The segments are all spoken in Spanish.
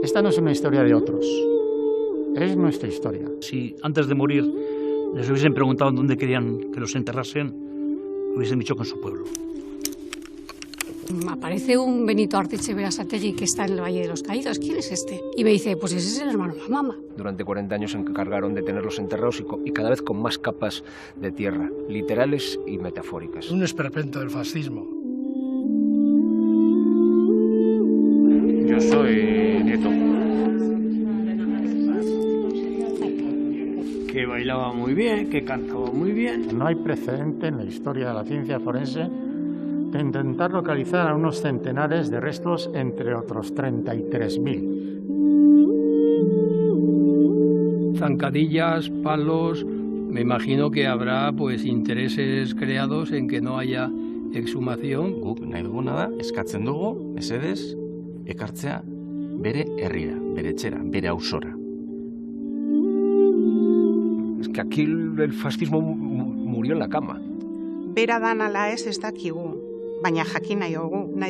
Esta no es una historia de otros, es nuestra historia. Si antes de morir les hubiesen preguntado dónde querían que los enterrasen, hubiesen dicho que en su pueblo. Aparece un Benito Arteiche Berasategui que está en el Valle de los Caídos. ¿Quién es este? Y me dice, pues ese es el hermano de la mamá. Durante 40 años se encargaron de tenerlos enterrados y cada vez con más capas de tierra, literales y metafóricas. Un esperpento del fascismo. Yo soy nieto. Que bailaba muy bien, que cantaba muy bien. No hay precedente en la historia de la ciencia forense de intentar localizar a unos centenares de restos entre otros 33.000. Zancadillas, palos, me imagino que habrá pues intereses creados en que no haya exhumación. Guk nahi duguna da, eskatzen dugu, mesedez, ekartzea bere herrira, bere etxera, bere auzora. Es que aquí el fascismo murió en la cama. Bera dan ala ez dakigu, baina jakin nahi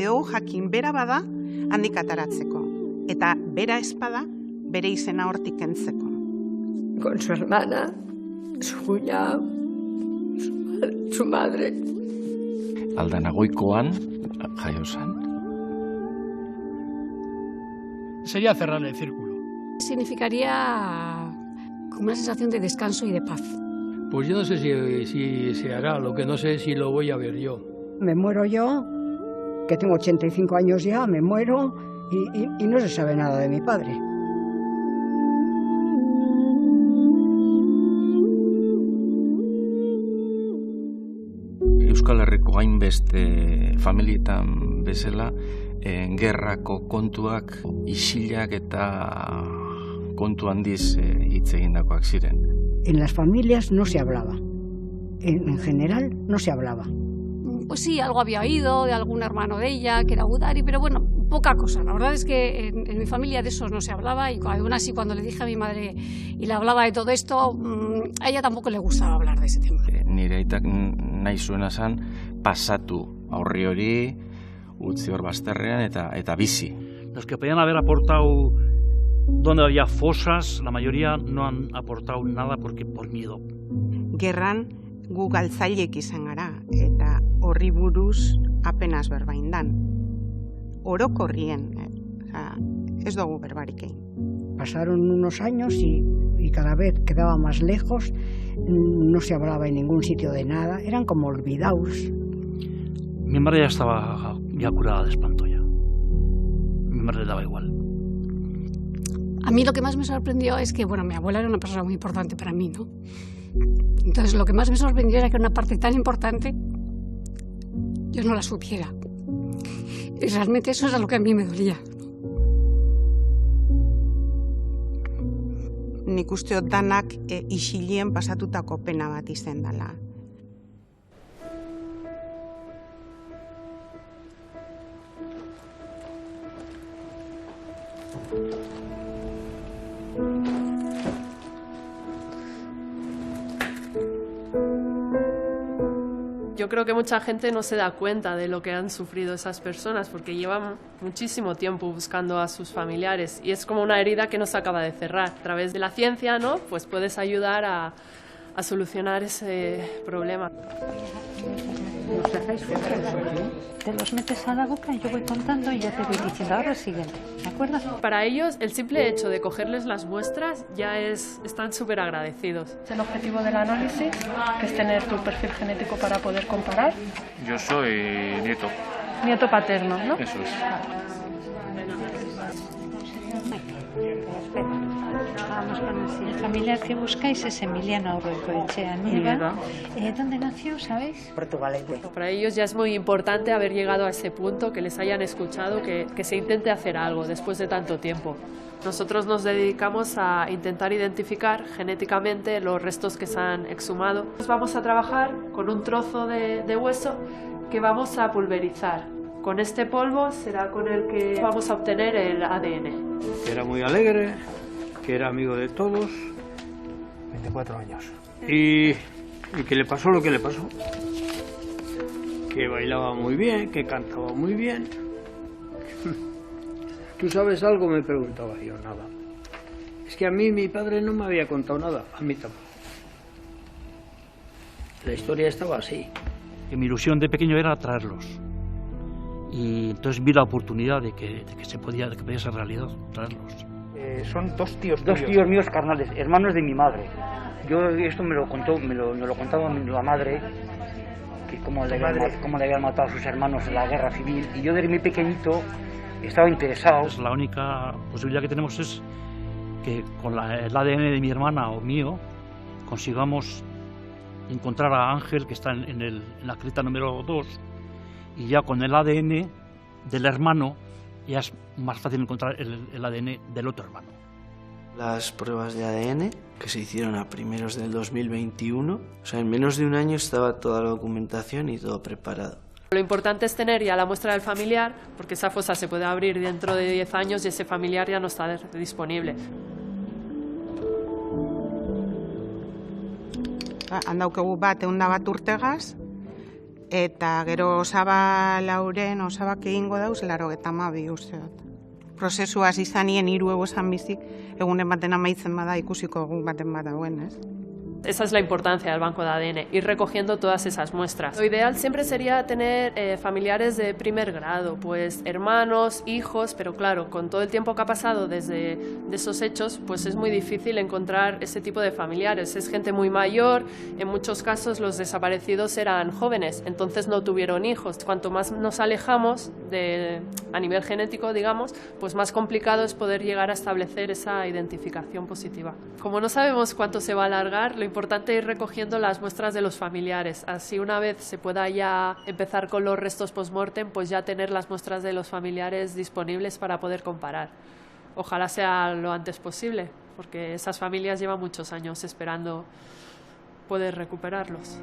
dugu jakin bera bada handik ataratzeko. Eta bera espada bere izena hortik kentzeko. Con su hermana, su cuñado, su madre. Aldanagoikoan, jaio zen. Sería cerrar el círculo. Significaría como una sensación de descanso y de paz. Pues yo no sé si se hará, lo que no sé es si lo voy a ver yo. Me muero yo, que tengo 85 años ya, me muero y no se sabe nada de mi padre. Euskal Herriko hainbeste familietan bezala, gerrako kontuak, isilak eta kontu handiz hitz egindakoak ziren. En las familias no se hablaba. En general no se hablaba. Pues sí, algo había oído de algún hermano de ella, que era Gudari, pero bueno, poca cosa. La verdad es que en mi familia de eso no se hablaba y aún así cuando le dije a mi madre y le hablaba de todo esto, a ella tampoco le gustaba hablar de ese tema. Nire aitak nahi zuena zen pasatu aurri hori, utzi hor bazterrean eta bizi. Los que podían haber aportado donde había fosas, la mayoría no han aportado nada porque por miedo. Gerran gu galtzaileek izan gara eta horri buruz apenas berbaindan. Orokorrien, ez dugu berbarik egin. Pasaron unos años y cada vez quedaba más lejos, no se hablaba en ningún sitio de nada, eran como olvidados. Mi madre ya estaba curada de espanto ya. Mi madre le daba igual. A mí lo que más me sorprendió es que, bueno, mi abuela era una persona muy importante para mí, ¿no? Entonces lo que más me sorprendió era que una parte tan importante yo no la supiera. Y realmente eso es lo que a mí me dolía. Nik uste dut danak isilien pasatutako pena bat izen dela. Yo creo que mucha gente no se da cuenta de lo que han sufrido esas personas porque llevan muchísimo tiempo buscando a sus familiares y es como una herida que no se acaba de cerrar. A través de la ciencia, ¿no? Pues puedes ayudar a solucionar ese problema. Te los metes a la boca y yo voy contando y ya te voy diciendo ahora el siguiente, ¿de acuerdo? Para ellos, el simple hecho de cogerles las muestras ya están súper agradecidos. El objetivo del análisis, que es tener tu perfil genético para poder comparar. Yo soy nieto. Nieto paterno, ¿no? Eso es. Vamos con el siguiente. El familiar que buscáis es Emiliano Aurrecoetxea Nieva. ¿Dónde nació, sabéis? Portugalete. Para ellos ya es muy importante haber llegado a ese punto, que les hayan escuchado, que se intente hacer algo después de tanto tiempo. Nosotros nos dedicamos a intentar identificar genéticamente los restos que se han exhumado. Vamos a trabajar con un trozo de hueso que vamos a pulverizar. Con este polvo será con el que vamos a obtener el ADN. Era muy alegre, que era amigo de todos. 24 años. Y que le pasó lo que le pasó. Que bailaba muy bien, que cantaba muy bien. ¿Tú sabes algo?, me preguntaba yo. Nada. Es que a mí mi padre no me había contado nada, a mí tampoco. La historia estaba así. Y mi ilusión de pequeño era traerlos. Y entonces vi la oportunidad de que podía ser realidad, traerlos. Son dos tíos míos carnales, hermanos de mi madre. Yo esto me lo contaba la madre, que cómo le habían matado a sus hermanos en la guerra civil. Y yo desde muy pequeñito estaba interesado. Pues la única posibilidad que tenemos es que con el ADN de mi hermana o mío consigamos encontrar a Ángel, que está en la cripta número 2, y ya con el ADN del hermano ya es más fácil encontrar el ADN del otro hermano. Las pruebas de ADN que se hicieron a primeros del 2021, o sea, en menos de un año estaba toda la documentación y todo preparado. Lo importante es tener ya la muestra del familiar, porque esa fosa se puede abrir dentro de 10 años y ese familiar ya no está disponible. Handaukegu bat, 100 urtegaz, eta gero osaba lauren, osabak egingo dauz, 82 uste dut. Prozesua hasi zanien 3 esan bizik, egunen baten amaitzen bada ikusiko egun baten badagoen, ez? Esa es la importancia del banco de ADN, ir recogiendo todas esas muestras. Lo ideal siempre sería tener familiares de primer grado, pues hermanos, hijos, pero claro, con todo el tiempo que ha pasado desde esos hechos, pues es muy difícil encontrar ese tipo de familiares. Es gente muy mayor, en muchos casos los desaparecidos eran jóvenes, entonces no tuvieron hijos. Cuanto más nos alejamos a nivel genético, digamos, pues más complicado es poder llegar a establecer esa identificación positiva. Como no sabemos cuánto se va a alargar, lo importante es ir recogiendo las muestras de los familiares. Así una vez se pueda ya empezar con los restos post-mortem, pues ya tener las muestras de los familiares disponibles para poder comparar. Ojalá sea lo antes posible, porque esas familias llevan muchos años esperando poder recuperarlos.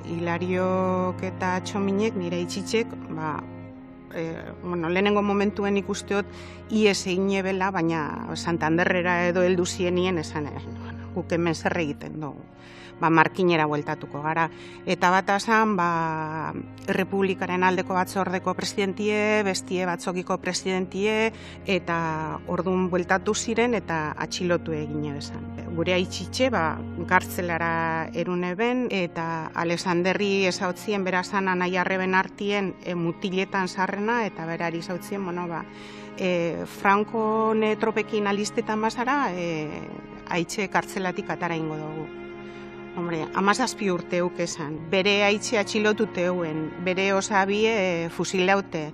Hilariok eta Txominek, nire itxitzek, lehenengo momentuen ikusteot ies egin ebela, baina Santanderrera edo heldu zienien esan, guk hemen zer egiten dugu. Markinera bueltatuko gara. Eta bat azan, Errepublikaren aldeko batzordeko presidentie, bestie batzokiko presidentie, eta orduan bueltatu ziren eta atxilotu egin ebezan. Gure aitzitxe, gartzelara erune ben, eta Alexanderri ezautzien berazan anai arreben artien mutiletan sarrena, eta berari ezautzien, Franco tropekin alistetan bazara, aitxe kartzelatik atara ingo dugu. Hombre, 17 urte euk esan, bere aitxe atxilotute euen, bere osabie fusilaute,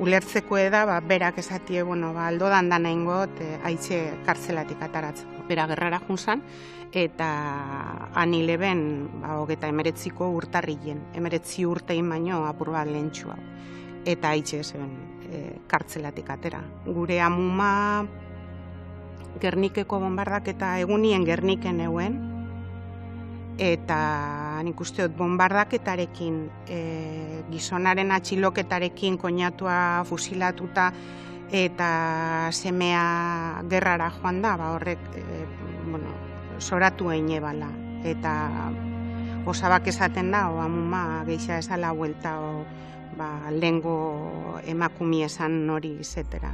ulertzeko eda, berak esatie, aldo dandana ingot, aitxe kartzelatik ataratzeko. Bera gerrara junzan, eta anileben, 19 urtarrien, 19 urtein baino apur bat lehentxua. Eta aitxe zen kartzelatik atera. Gure amuma Gernikeko bombardak eta egunien Gerniken euen, eta nik uste dut bombardaketarekin, gizonaren atxiloketarekin koinatua fusilatuta eta semea gerrara joan da, horrek soratu egin ebala. Eta osabak esaten da, amuma geixa esala huelta, lehengo emakumi esan hori izetera.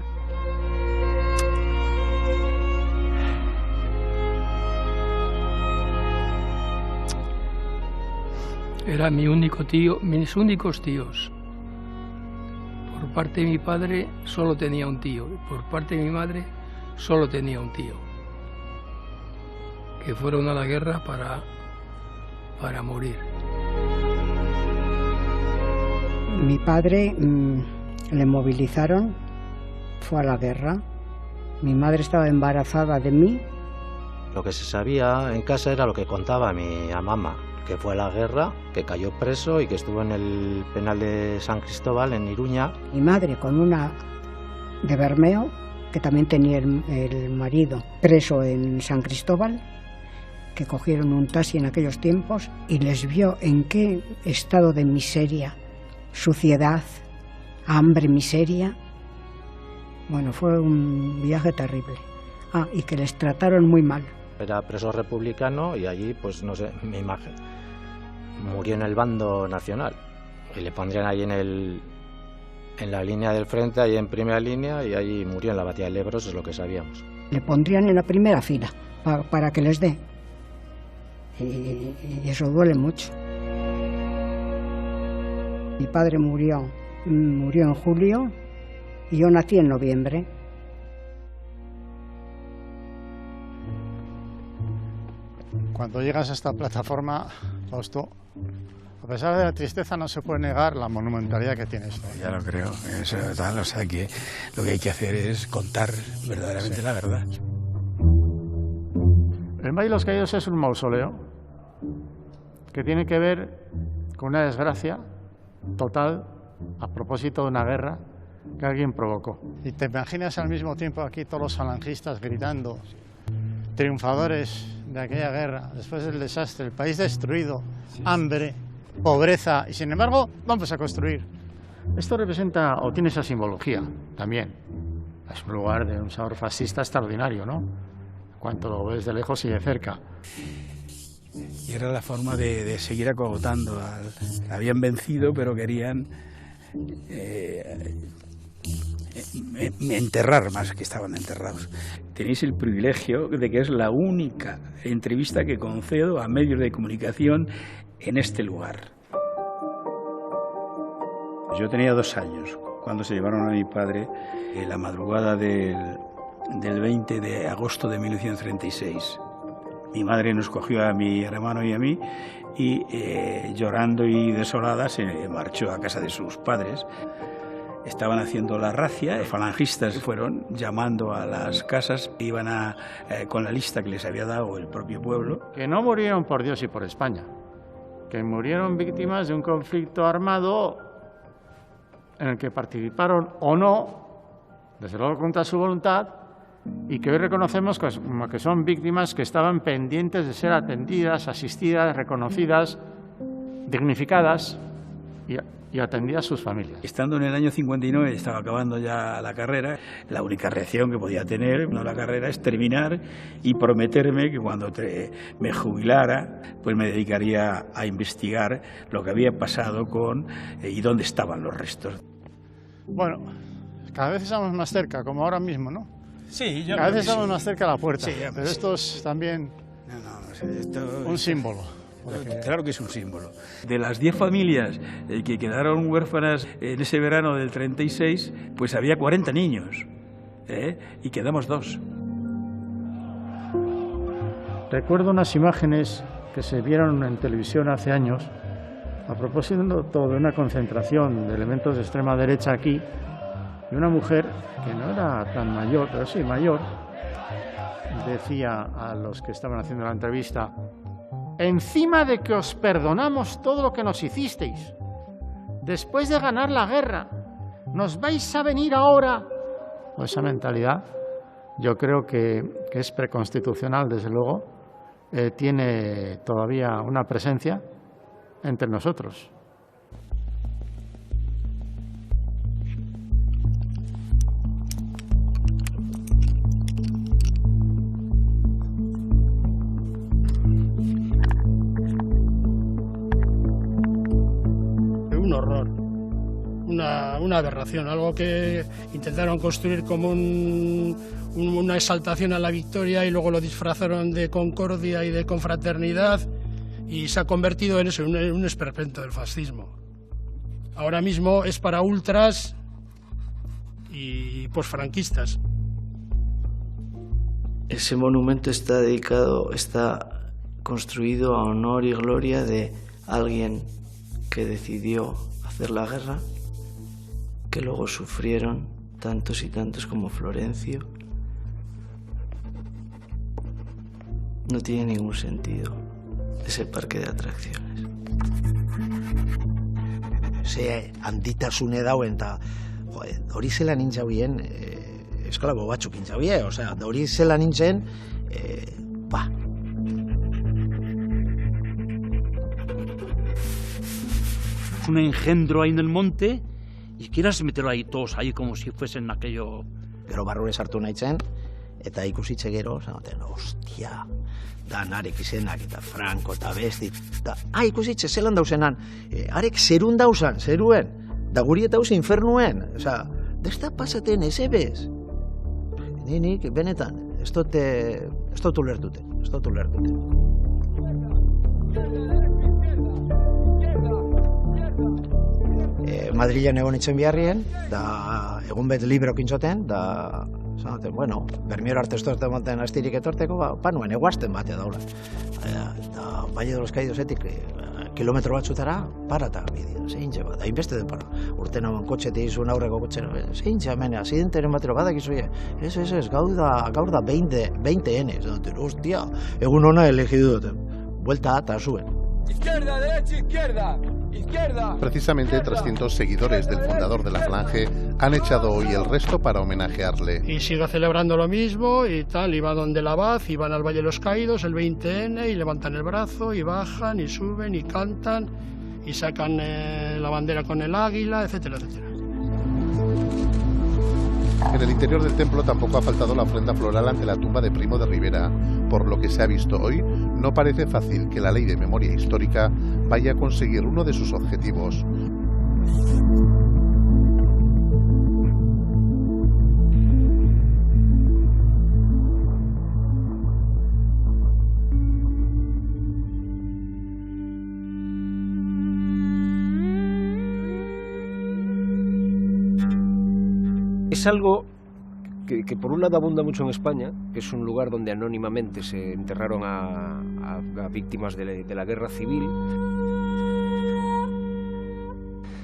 Era mi único tío, mis únicos tíos. Por parte de mi padre solo tenía un tío, por parte de mi madre solo tenía un tío, que fueron a la guerra para morir. Mi padre le movilizaron, fue a la guerra. Mi madre estaba embarazada de mí. Lo que se sabía en casa era lo que contaba mi mamá, que fue a la guerra, que cayó preso y que estuvo en el penal de San Cristóbal, en Iruña. Mi madre con una de Bermeo, que también tenía el marido preso en San Cristóbal, que cogieron un taxi en aquellos tiempos y les vio en qué estado de miseria, suciedad, hambre, miseria. Bueno, fue un viaje terrible. Y que les trataron muy mal. Era preso republicano y allí, pues no sé, mi imagen. Murió en el bando nacional. Y le pondrían ahí en la línea del frente, ahí en primera línea, y allí murió en la batalla del Ebro, eso es lo que sabíamos. Le pondrían en la primera fila para que les dé. Y eso duele mucho. Mi padre murió en julio y yo nací en noviembre. Cuando llegas a esta plataforma, Fausto, a pesar de la tristeza no se puede negar la monumentalidad que tiene esto. Ya lo creo, eso es tal, o sea que lo que hay que hacer es contar verdaderamente la verdad. El Valle de los Caídos es un mausoleo que tiene que ver con una desgracia total a propósito de una guerra que alguien provocó. Y te imaginas al mismo tiempo aquí todos los falangistas gritando, triunfadores de aquella guerra, después del desastre, el país destruido, hambre, pobreza, y sin embargo vamos a construir. Esto representa, o tiene esa simbología también. Es un lugar de un sabor fascista extraordinario, ¿no? Cuanto lo ves de lejos y de cerca. Y era la forma de seguir acogotando. Habían vencido, pero querían enterrar más que estaban enterrados. Tenéis el privilegio de que es la única entrevista que concedo a medios de comunicación en este lugar. Yo tenía 2 años cuando se llevaron a mi padre en la madrugada del 20 de agosto de 1936. Mi madre nos cogió a mi hermano y a mí y llorando y desolada se marchó a casa de sus padres. Estaban haciendo la racia, los falangistas fueron llamando a las casas, iban con la lista que les había dado el propio pueblo. Que no murieron por Dios y por España, que murieron víctimas de un conflicto armado en el que participaron o no, desde luego contra su voluntad, y que hoy reconocemos como que son víctimas que estaban pendientes de ser atendidas, asistidas, reconocidas, dignificadas y atendidas sus familias. Estando en el año 59, estaba acabando ya la carrera, la única reacción que podía tener en la carrera es terminar y prometerme que cuando me jubilara, pues me dedicaría a investigar lo que había pasado y dónde estaban los restos. Bueno, cada vez estamos más cerca, como ahora mismo, ¿no? Sí, yo cada vez creo que estamos sí. más cerca de la puerta, Sí, pero esto es también un símbolo. Claro que es un símbolo. De las 10 familias que quedaron huérfanas en ese verano del 36, pues había 40 niños, y quedamos 2. Recuerdo unas imágenes que se vieron en televisión hace años a propósito de una concentración de elementos de extrema derecha aquí, y una mujer que no era tan mayor, pero sí mayor, decía a los que estaban haciendo la entrevista: encima de que os perdonamos todo lo que nos hicisteis, después de ganar la guerra, ¿nos vais a venir ahora? Pues esa mentalidad, yo creo que es preconstitucional, desde luego, tiene todavía una presencia entre nosotros. Un horror, una aberración, algo que intentaron construir como una exaltación a la victoria y luego lo disfrazaron de concordia y de confraternidad y se ha convertido en eso, en un esperpento del fascismo. Ahora mismo es para ultras y posfranquistas. Ese monumento está construido a honor y gloria de alguien que decidió hacer la guerra, que luego sufrieron tantos y tantos como Florencio. No tiene ningún sentido ese parque de atracciones. Ze handitasune dauen eta hori zela nintzen bien esklabo batzuk nintzen bien, osea, hori zela nintzen un engendro ahí en el monte y quieras meterlo ahí todos ahí como si fuesen aquello. Gero barrure sartu nahi zen eta ikusitxe gero, zanaten, ostia, da narek izenak eta Franco eta besti, da, ikusitxe zelan dauzenan, arek zerun dauzan, zeruen, da guri eta hauze infernuen, oza, desta pasaten ez ebez. Nik, benetan, ez dut ulertute. Madrilen egon itzen biharrien, da egun bet libro kintzoten, da, zanaten, bueno, Bermior arte estorte maten astirik etorteko, panuen eguazten batea daula. Da, Valle de los Caídos etik, kilometro batzutara, parata bidea, zeintxe bat, hainbeste den para. Urten hauen kotxete izun aurreko kotxera, zeintxe hemen, azidenteren batero badakizuie. Ez, gaur da 20 N, hostia, egun hona elegidu duten. Buelta eta zuen. Izquierda, derecha, izquierda. Izquierda. Precisamente 300 seguidores del fundador de la Falange han echado hoy el resto para homenajearle. Y sigue celebrando lo mismo y tal, y va donde la Abad, y van al Valle de los Caídos, el 20N, y levantan el brazo, y bajan, y suben, y cantan, y sacan la bandera con el águila, etcétera, etcétera. En el interior del templo tampoco ha faltado la ofrenda floral ante la tumba de Primo de Rivera. Por lo que se ha visto hoy, no parece fácil que la Ley de Memoria Histórica vaya a conseguir uno de sus objetivos. Es algo que por un lado abunda mucho en España, que es un lugar donde anónimamente se enterraron a víctimas de la guerra civil.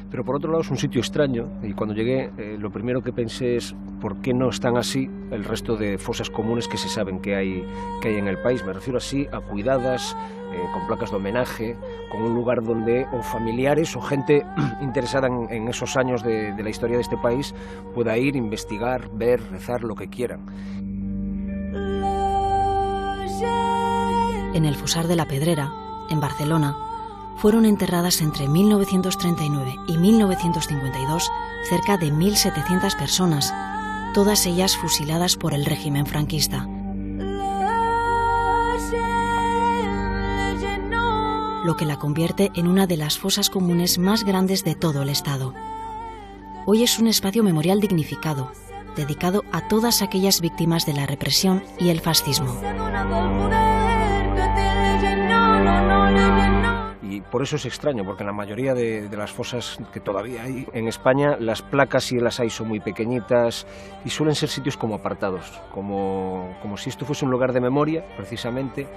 Pero por otro lado es un sitio extraño, y cuando llegué lo primero que pensé es ¿por qué no están así el resto de fosas comunes que se saben que hay en el país? Me refiero así a cuidadas, con placas de homenaje, con un lugar donde o familiares o gente interesada en esos años de la historia de este país pueda ir, investigar, ver, rezar, lo que quieran. En el Fosar de la Pedrera, en Barcelona, fueron enterradas entre 1939 y 1952 cerca de 1.700 personas, todas ellas fusiladas por el régimen franquista. Lo que la convierte en una de las fosas comunes más grandes de todo el Estado. Hoy es un espacio memorial dignificado, dedicado a todas aquellas víctimas de la represión y el fascismo. Y por eso es extraño, porque en la mayoría de las fosas que todavía hay en España, las placas, si las hay, son muy pequeñitas y suelen ser sitios como apartados, como si esto fuese un lugar de memoria, precisamente,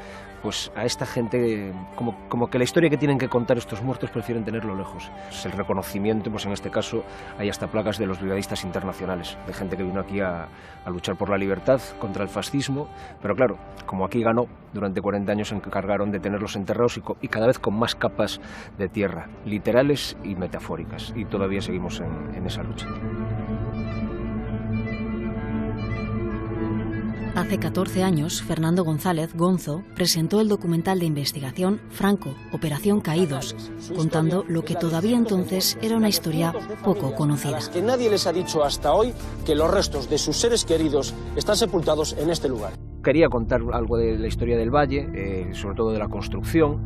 pues a esta gente, como que la historia que tienen que contar estos muertos prefieren tenerlo lejos. Es el reconocimiento, pues en este caso hay hasta placas de los brigadistas internacionales, de gente que vino aquí a luchar por la libertad contra el fascismo, pero claro, como aquí ganó durante 40 años, se encargaron de tenerlos enterrados y cada vez con más capas de tierra, literales y metafóricas, y todavía seguimos en esa lucha. Hace 14 años, Fernando González, Gonzo, presentó el documental de investigación Franco, Operación Caídos, contando lo que todavía entonces era una historia poco conocida. Que nadie les ha dicho hasta hoy que los restos de sus seres queridos están sepultados en este lugar. Quería contar algo de la historia del valle, sobre todo de la construcción,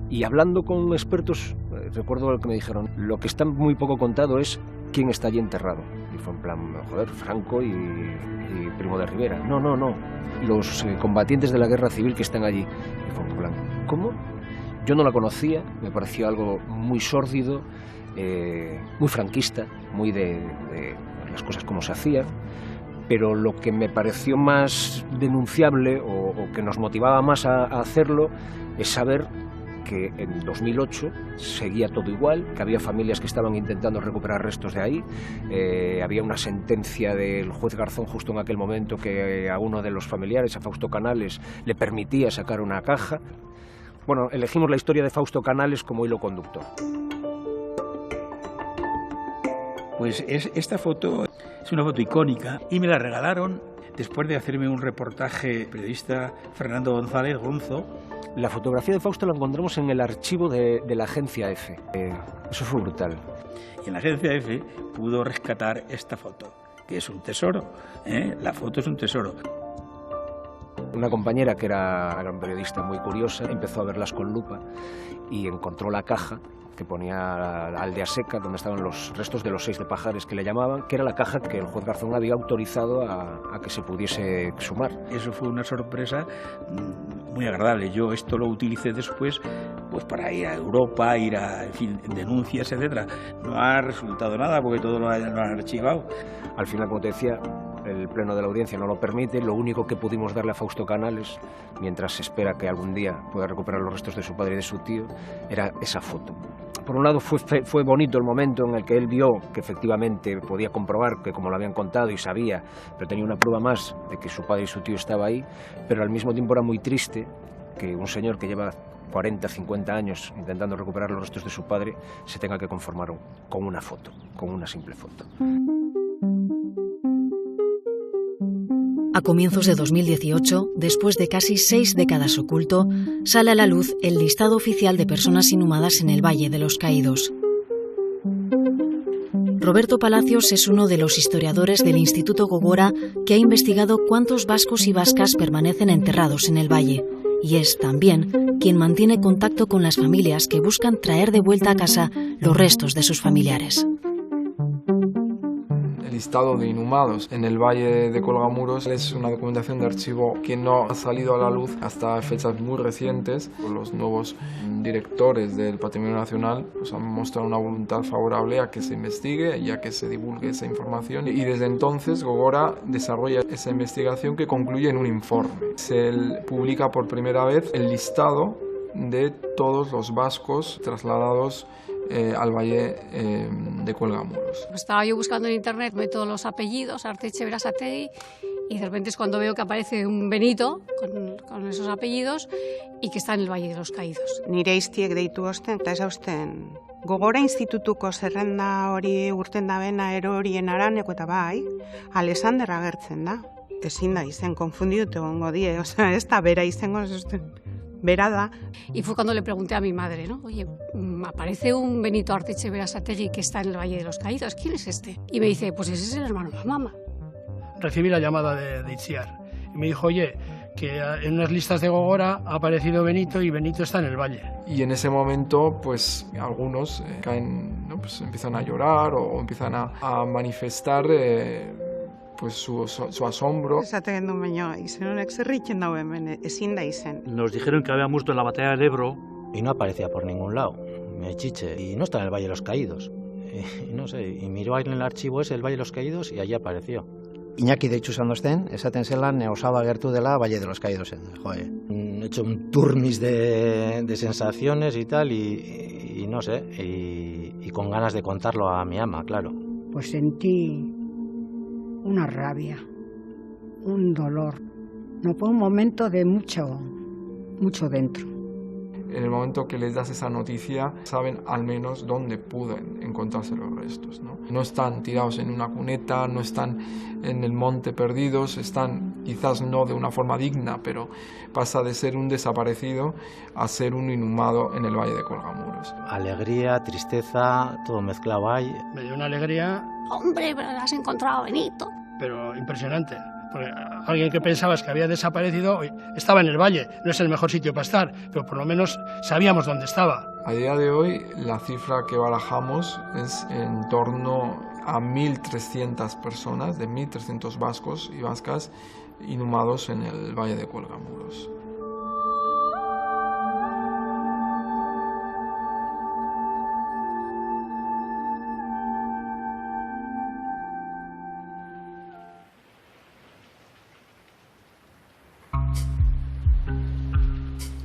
y hablando con expertos, recuerdo lo que me dijeron, lo que está muy poco contado es quién está allí enterrado. Y fue en plan, joder, Franco y Primo de Rivera. No, los combatientes de la guerra civil que están allí. Y fue en plan, ¿cómo? Yo no la conocía, me pareció algo muy sórdido, muy franquista, muy de las cosas como se hacían. Pero lo que me pareció más denunciable o que nos motivaba más a hacerlo es saber que en 2008 seguía todo igual, que había familias que estaban intentando recuperar restos de ahí, había una sentencia del juez Garzón justo en aquel momento que a uno de los familiares, a Fausto Canales, le permitía sacar una caja. Bueno, elegimos la historia de Fausto Canales como hilo conductor. Pues esta foto es una foto icónica y me la regalaron después de hacerme un reportaje periodista Fernando González, Gonzo. La fotografía de Fausto la encontramos en el archivo de la agencia F. Eso fue brutal. Y en la agencia F pudo rescatar esta foto, que es un tesoro, ¿eh? La foto es un tesoro. Una compañera que era una periodista muy curiosa empezó a verlas con lupa y encontró la caja que ponía Aldea Seca, donde estaban los restos de los 6 de Pajares, que le llamaban, que era la caja que el juez Garzón había autorizado a que se pudiese exhumar. Eso fue una sorpresa muy agradable. Yo esto lo utilicé después pues para ir a Europa, ir a, en fin, denuncias, etcétera. No ha resultado nada porque todo lo han archivado. Al final, como te decía, el pleno de la audiencia no lo permite. Lo único que pudimos darle a Fausto Canales, mientras se espera que algún día pueda recuperar los restos de su padre y de su tío, era esa foto. Por un lado fue bonito el momento en el que él vio que efectivamente podía comprobar que como lo habían contado y sabía, pero tenía una prueba más de que su padre y su tío estaba ahí, pero al mismo tiempo era muy triste que un señor que lleva 40, 50 años intentando recuperar los restos de su padre se tenga que conformar con una foto, con una simple foto. A comienzos de 2018, después de casi 6 décadas oculto, sale a la luz el listado oficial de personas inhumadas en el Valle de los Caídos. Roberto Palacios es uno de los historiadores del Instituto Gogora que ha investigado cuántos vascos y vascas permanecen enterrados en el valle, y es también quien mantiene contacto con las familias que buscan traer de vuelta a casa los restos de sus familiares. El listado de inhumados en el Valle de Colgamuros es una documentación de archivo que no ha salido a la luz hasta fechas muy recientes. Los nuevos directores del Patrimonio Nacional pues, han mostrado una voluntad favorable a que se investigue y a que se divulgue esa información, y desde entonces Gogora desarrolla esa investigación que concluye en un informe. Se publica por primera vez el listado de todos los vascos trasladados al Valle de Colgamuros. Estaba yo buscando en internet, meto los apellidos, Artetxe Berasategui, y de repente es cuando veo que aparece un Benito con esos apellidos y que está en el Valle de los Caídos. Nire iztiek deitu osten, eta esausten, Gogora institutuko zerrenda hori urten dabena ero horien araneko eta bai, Alexander agertzen da. Ezin da izen, konfundiute gongo die, osea, ez da bera izango zuzten. Verada. Y fue cuando le pregunté a mi madre, ¿no? Oye, aparece un Benito Artetxe Berasategui que está en el Valle de los Caídos, ¿quién es este? Y me dice, pues ese es el hermano de la mamá. Recibí la llamada de Itziar y me dijo, oye, que en unas listas de Gogora ha aparecido Benito y Benito está en el Valle. Y en ese momento, pues algunos caen, ¿no? Pues empiezan a llorar o empiezan a manifestar pues su asombro. Nos dijeron que había muerto en la batalla del Ebro. Y no aparecía por ningún lado, Mechiche, y no está en el Valle de los Caídos. Y no sé, y miró ahí en el archivo ese, el Valle de los Caídos, y allí apareció. Iñaki deitzu zandosten, esaten zelan osaba gertu dela Valle de los Caídos. Joder. He hecho un turmis de sensaciones y tal, y no sé, y con ganas de contarlo a mi ama, claro. Pues sentí una rabia, un dolor. No fue un momento de mucho dentro. En el momento que les das esa noticia, saben al menos dónde pueden encontrarse los restos, ¿no? No están tirados en una cuneta, no están en el monte perdidos, están quizás no de una forma digna, pero pasa de ser un desaparecido a ser un inhumado en el Valle de Colgamuros. Alegría, tristeza, todo mezclado ahí. Me dio una alegría. Hombre, pero has encontrado a Benito. Pero impresionante. Porque alguien que pensabas que había desaparecido estaba en el valle. No es el mejor sitio para estar, pero por lo menos sabíamos dónde estaba. A día de hoy, la cifra que barajamos es en torno a 1.300 personas, de 1.300 vascos y vascas inhumados en el Valle de Colgamuros.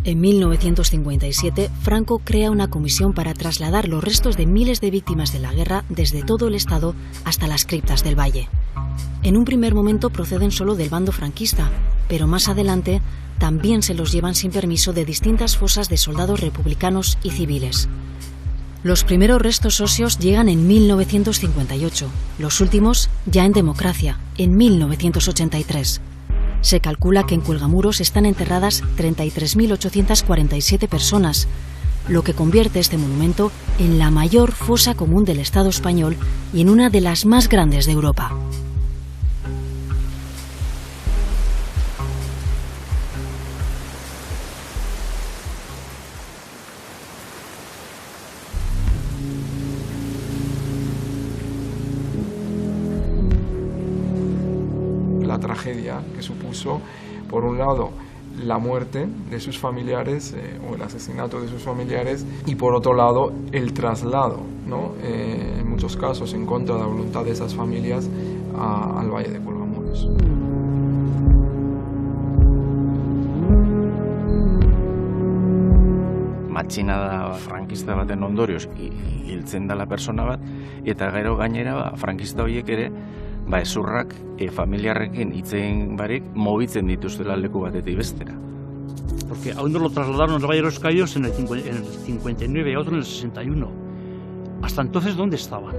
En 1957, Franco crea una comisión para trasladar los restos de miles de víctimas de la guerra desde todo el estado hasta las criptas del valle. En un primer momento proceden solo del bando franquista, pero más adelante también se los llevan sin permiso de distintas fosas de soldados republicanos y civiles. Los primeros restos óseos llegan en 1958, los últimos ya en democracia, en 1983. Se calcula que en Colgamuros están enterradas 33.847 personas, lo que convierte este monumento en la mayor fosa común del Estado español y en una de las más grandes de Europa. la tragedia que supuso, por un lado, la muerte de sus familiares o el asesinato de sus familiares y por otro lado el traslado, ¿no? En muchos casos en contra de la voluntad de esas familias al Valle de Cuelgamuros. Matxinada frankista baten ondorioz hiltzen dela persona bat, eta gero gainera frankista horiek ere ezurrak familiarrekin hitzein barik mobitzen dituztela leku batetik bestera. Porque a uno lo trasladaron al Valle de los Caídos en el 59 y a otro en el 61. Hasta entonces, ¿dónde estaban?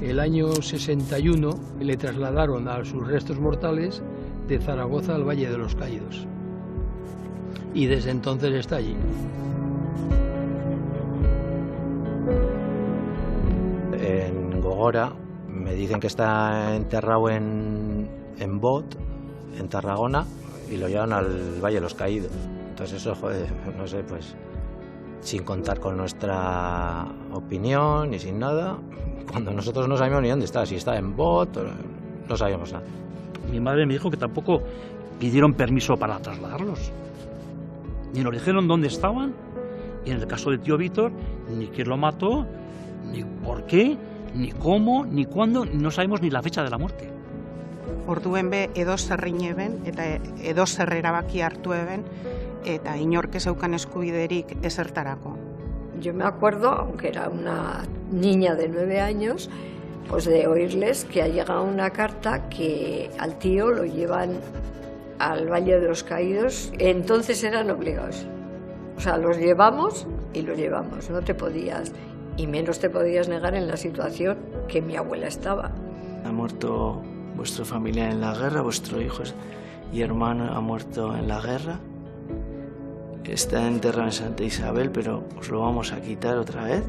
El año 61 le trasladaron a sus restos mortales de Zaragoza al Valle de los Caídos. Y desde entonces está allí. En Gogora me dicen que está enterrado en Bot, en Tarragona, y lo llevan al Valle de los Caídos. Entonces eso, joder, no sé, pues sin contar con nuestra opinión ni sin nada, cuando nosotros no sabíamos ni dónde está, si está en Bot, no sabíamos nada. Mi madre me dijo que tampoco pidieron permiso para trasladarlos. Ni nos dijeron dónde estaban, y en el caso de tío Víctor, ni quién lo mató, ni por qué, ni cómo, ni cuándo, no sabemos ni la fecha de la muerte. Orduen be edozer egin eben eta edozer erabaki hartu eben eta inork ez zeukan eskubiderik ezertarako. Yo me acuerdo, aunque era una niña de 9 años, pues de oírles que ha llegado una carta que al tío lo llevan al Valle de los Caídos. Entonces eran obligados. O sea, los llevamos y los llevamos. No te podías, y menos te podías negar en la situación que mi abuela estaba. Ha muerto vuestra familia en la guerra, vuestro hijo y hermano ha muerto en la guerra. Está enterrado en Santa Isabel, pero os lo vamos a quitar otra vez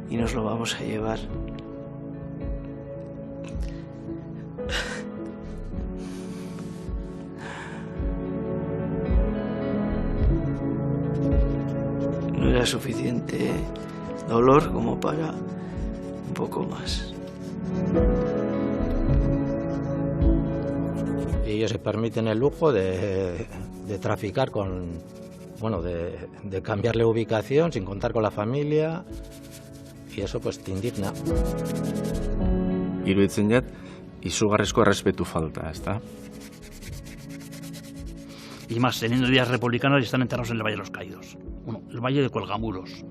y nos lo vamos a llevar. No era suficiente dolor como para un poco más. Y ellos se permiten el lujo de traficar con, bueno, de cambiarle ubicación sin contar con la familia, y eso pues te indigna. Iruditzen jat, izugarrizko errespetu falta, ezta? Y más, teniendo ideas republicanas y están enterrados en el Valle de los Caídos. Bueno, el Valle de Cuelgamuros.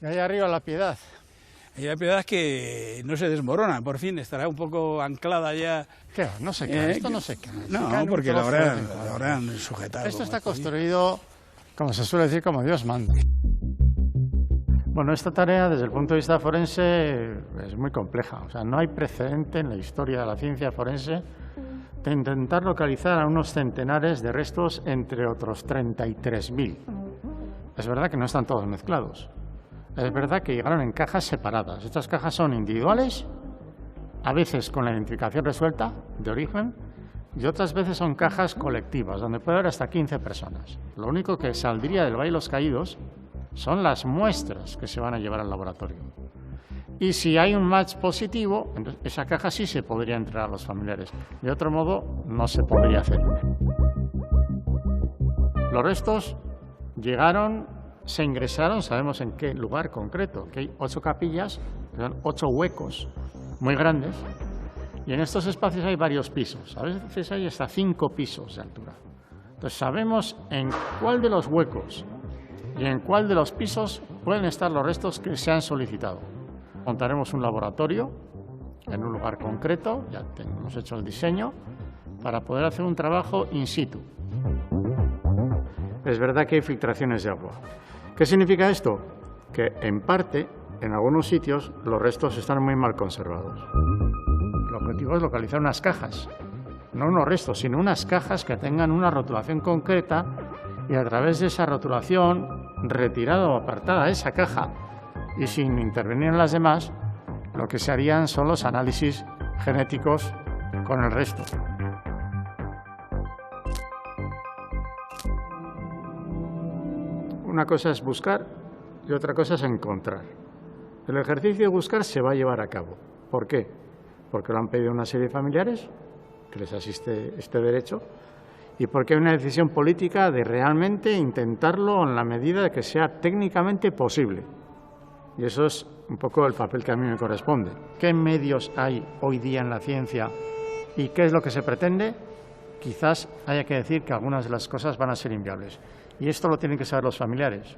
Y ahí arriba la Piedad. Y la Piedad que no se desmorona, por fin estará un poco anclada ya. ¿Qué? No se cae, esto no se cae. No, porque lo habrán sujetado. Esto está construido, como se suele decir, como Dios manda. Bueno, esta tarea desde el punto de vista forense es muy compleja. O sea, no hay precedente en la historia de la ciencia forense de intentar localizar a unos centenares de restos entre otros 33.000. Es verdad que no están todos mezclados. Es verdad que llegaron en cajas separadas. Estas cajas son individuales, a veces con la identificación resuelta de origen, y otras veces son cajas colectivas, donde puede haber hasta 15 personas. Lo único que saldría del Valle de los Caídos son las muestras que se van a llevar al laboratorio. Y si hay un match positivo, entonces esa caja sí se podría entregar a los familiares. De otro modo, no se podría hacer. Los restos llegaron, se ingresaron, sabemos en qué lugar concreto, que hay 8 capillas, que son 8 huecos muy grandes, y en estos espacios hay varios pisos, a veces hay hasta 5 pisos de altura. Entonces sabemos en cuál de los huecos y en cuál de los pisos pueden estar los restos que se han solicitado. Montaremos un laboratorio en un lugar concreto, ya hemos hecho el diseño, para poder hacer un trabajo in situ. Es verdad que hay filtraciones de agua. ¿Qué significa esto? Que en parte, en algunos sitios, los restos están muy mal conservados. El objetivo es localizar unas cajas, no unos restos, sino unas cajas que tengan una rotulación concreta, y a través de esa rotulación, retirada o apartada de esa caja y sin intervenir en las demás, lo que se harían son los análisis genéticos con el resto. Una cosa es buscar y otra cosa es encontrar. El ejercicio de buscar se va a llevar a cabo. ¿Por qué? Porque lo han pedido una serie de familiares, que les asiste este derecho, y porque hay una decisión política de realmente intentarlo en la medida de que sea técnicamente posible. Y eso es un poco el papel que a mí me corresponde. ¿Qué medios hay hoy día en la ciencia y qué es lo que se pretende? Quizás haya que decir que algunas de las cosas van a ser inviables. Y esto lo tienen que saber los familiares.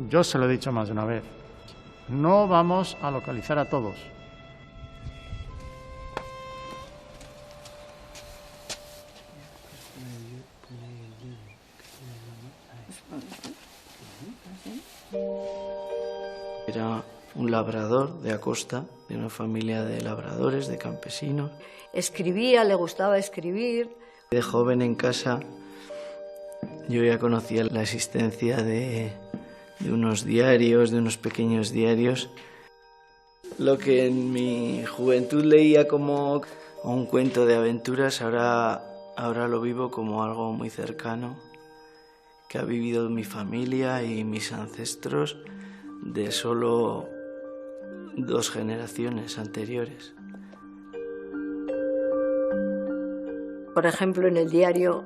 Yo se lo he dicho más de una vez. No vamos a localizar a todos. Era un labrador de Acosta, de una familia de labradores, de campesinos. Escribía, le gustaba escribir. De joven en casa yo ya conocía la existencia de unos diarios, de unos pequeños diarios. Lo que en mi juventud leía como un cuento de aventuras, ahora lo vivo como algo muy cercano, que ha vivido mi familia y mis ancestros de solo 2 generaciones anteriores. Por ejemplo, en el diario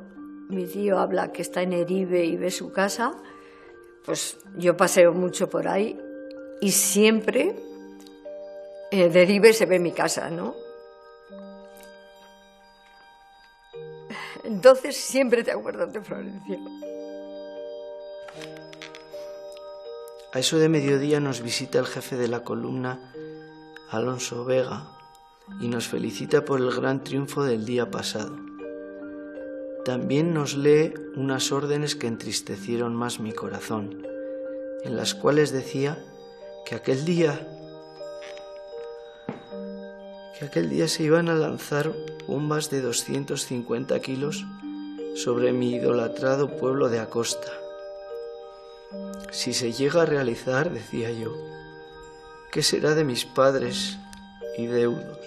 mi tío habla que está en Eribe y ve su casa. Pues yo paseo mucho por ahí y siempre de Eribe se ve mi casa, ¿no? Entonces siempre te acuerdas de Florencia. A eso de mediodía nos visita el jefe de la columna, Alonso Vega, y nos felicita por el gran triunfo del día pasado. También nos lee unas órdenes que entristecieron más mi corazón, en las cuales decía que aquel día se iban a lanzar bombas de 250 kilos sobre mi idolatrado pueblo de Acosta. Si se llega a realizar, decía yo, ¿qué será de mis padres y deudos?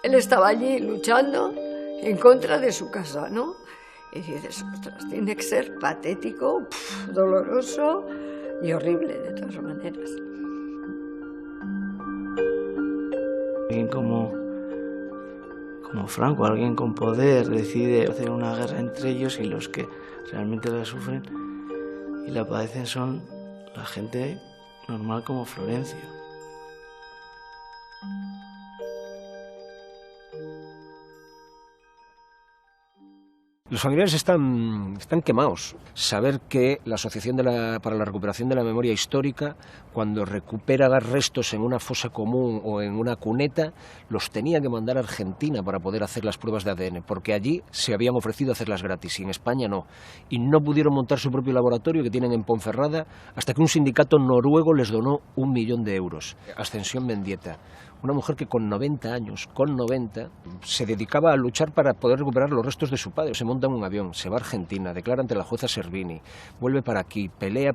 Él estaba allí luchando en contra de su casa, ¿no? Y dices, ostras, tiene que ser patético, doloroso y horrible de todas maneras. Alguien como Franco, alguien con poder, decide hacer una guerra entre ellos y los que realmente la sufren y la padecen son la gente normal como Florencio. Los familiares están quemados. Saber que la Asociación para la Recuperación de la Memoria Histórica, cuando recupera restos en una fosa común o en una cuneta, los tenía que mandar a Argentina para poder hacer las pruebas de ADN, porque allí se habían ofrecido hacerlas gratis y en España no. Y no pudieron montar su propio laboratorio que tienen en Ponferrada hasta que un sindicato noruego les donó 1 millón de euros. Ascensión Mendieta, una mujer que con 90 años, se dedicaba a luchar para poder recuperar los restos de su padre. Se monta en un avión, se va a Argentina, declara ante la jueza Servini, vuelve para aquí, pelea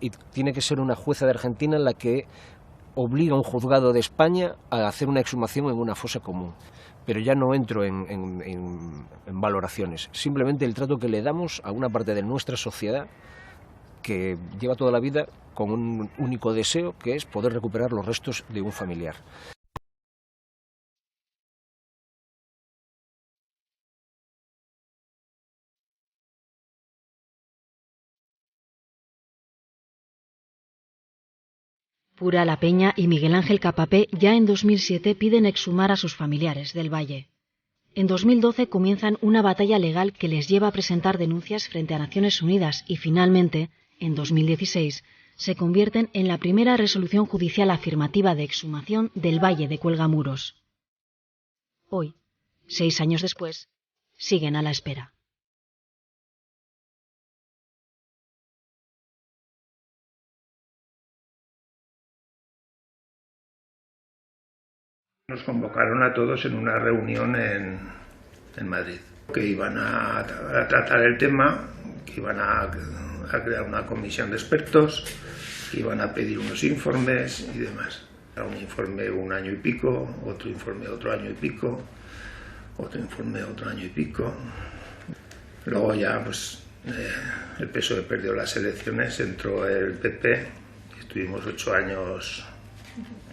y tiene que ser una jueza de Argentina la que obliga a un juzgado de España a hacer una exhumación en una fosa común. Pero ya no entro en valoraciones, simplemente el trato que le damos a una parte de nuestra sociedad que lleva toda la vida con un único deseo, que es poder recuperar los restos de un familiar. Pura La Peña y Miguel Ángel Capapé ya en 2007 piden exhumar a sus familiares del Valle. En 2012 comienzan una batalla legal que les lleva a presentar denuncias frente a Naciones Unidas y finalmente, en 2016, se convierten en la primera resolución judicial afirmativa de exhumación del Valle de Cuelgamuros. Hoy, 6 años después, siguen a la espera. Nos convocaron a todos en una reunión en Madrid, que iban a tratar el tema, que iban a crear una comisión de expertos, que iban a pedir unos informes y demás. Un informe 1 año y pico, otro informe otro año y pico, otro informe otro año y pico. Luego ya pues el PSOE perdió las elecciones, entró el PP, estuvimos 8 años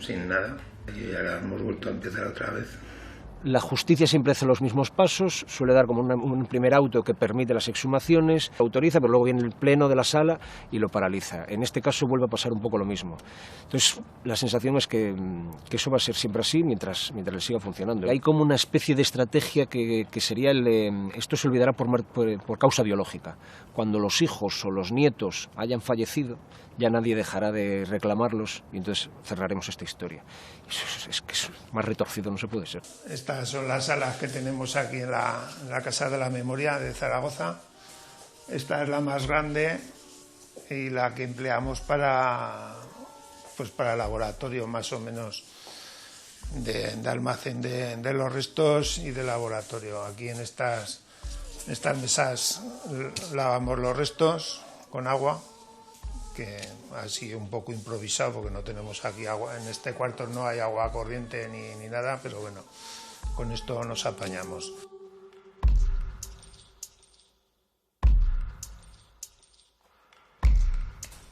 sin nada y ahora hemos vuelto a empezar otra vez. La justicia siempre hace los mismos pasos, suele dar como un primer auto que permite las exhumaciones, autoriza, pero luego viene el pleno de la sala y lo paraliza. En este caso vuelve a pasar un poco lo mismo. Entonces la sensación es que eso va a ser siempre así mientras le siga funcionando. Hay como una especie de estrategia que sería esto se olvidará por causa biológica. Cuando los hijos o los nietos hayan fallecido, ya nadie dejará de reclamarlos y entonces cerraremos esta historia. Es que más retorcido no se puede ser. Estas son las salas que tenemos aquí en la Casa de la Memoria de Zaragoza. Esta es la más grande y la que empleamos para laboratorio más o menos de almacén de los restos y de laboratorio. Aquí en estas mesas lavamos los restos con agua, que así un poco improvisado porque no tenemos aquí agua, en este cuarto no hay agua corriente ni nada, pero bueno, con esto nos apañamos.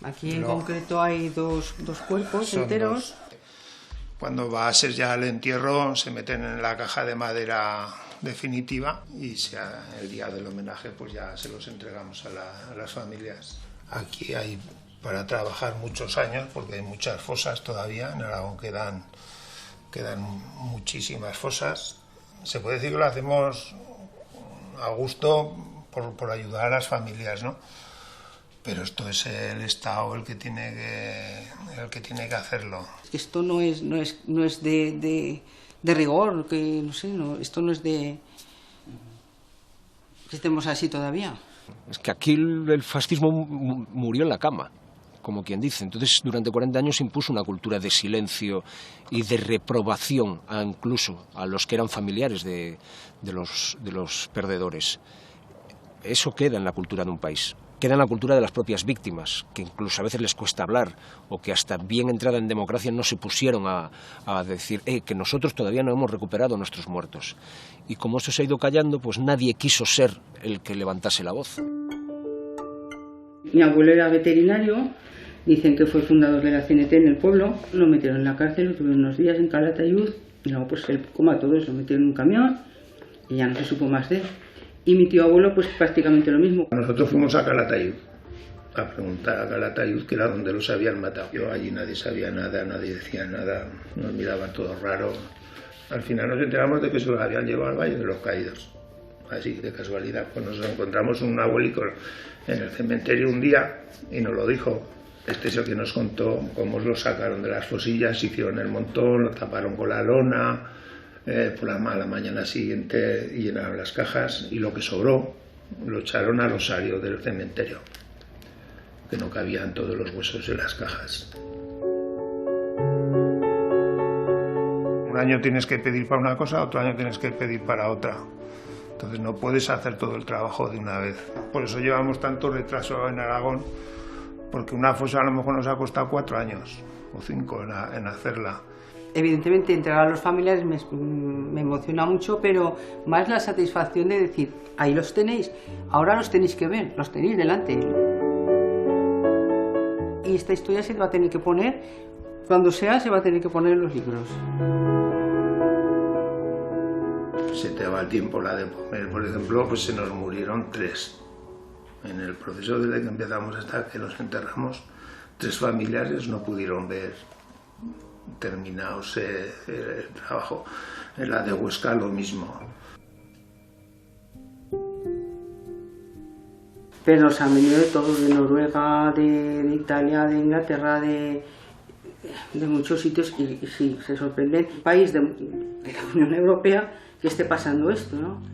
Aquí en concreto hay dos cuerpos enteros. Dos. Cuando va a ser ya el entierro se meten en la caja de madera definitiva y el día del homenaje pues ya se los entregamos a las familias. Aquí hay para trabajar muchos años porque hay muchas fosas todavía, en Aragón quedan muchísimas fosas. Se puede decir que lo hacemos a gusto por ayudar a las familias, ¿no? Pero esto es el Estado el que tiene que hacerlo. Esto no es de rigor, que no sé, esto no es de que estemos así todavía. Es que aquí el fascismo murió en la cama, como quien dice. Entonces, durante 40 años se impuso una cultura de silencio y de reprobación incluso a los que eran familiares de los perdedores. Eso queda en la cultura de un país. Queda en la cultura de las propias víctimas, que incluso a veces les cuesta hablar, o que hasta bien entrada en democracia no se pusieron a decir que nosotros todavía no hemos recuperado nuestros muertos. Y como esto se ha ido callando, pues nadie quiso ser el que levantase la voz. Mi abuelo era veterinario, dicen que fue fundador de la CNT en el pueblo, lo metieron en la cárcel, lo tuvieron unos días en Calatayud, y luego pues él, como a todos, lo metieron en un camión y ya no se supo más de él. Y mi tío abuelo, pues prácticamente lo mismo. Nosotros fuimos a Calatayud, a preguntar a Calatayud, que era donde los habían matado. Yo allí nadie sabía nada, nadie decía nada, nos miraba todo raro. Al final nos enteramos de que se los habían llevado al Valle de los Caídos. Así de casualidad, pues nos encontramos un abuelico en el cementerio un día y nos lo dijo. Este es el que nos contó cómo lo sacaron de las fosillas, hicieron el montón, lo taparon con la lona. Por la mañana siguiente llenaron las cajas y lo que sobró lo echaron al osario del cementerio, que no cabían todos los huesos en las cajas. Un año tienes que pedir para una cosa, otro año tienes que pedir para otra. Entonces no puedes hacer todo el trabajo de una vez. Por eso llevamos tanto retraso en Aragón, porque una fosa a lo mejor nos ha costado 4 años o 5 en hacerla. Evidentemente entregar a los familiares me emociona mucho, pero más la satisfacción de decir, ahí los tenéis, ahora los tenéis que ver, los tenéis delante. Y esta historia se va a tener que poner, cuando sea, se va a tener que poner en los libros. Se te va el tiempo la de poner, por ejemplo, pues se nos murieron 3. En el proceso desde que empezamos hasta que los enterramos, 3 familiares no pudieron ver terminados el trabajo. En la de Huesca lo mismo. Pero nos han venido de todos, de Noruega, de Italia, de Inglaterra, de muchos sitios y sí, se sorprende un país de la Unión Europea que esté pasando esto, ¿no?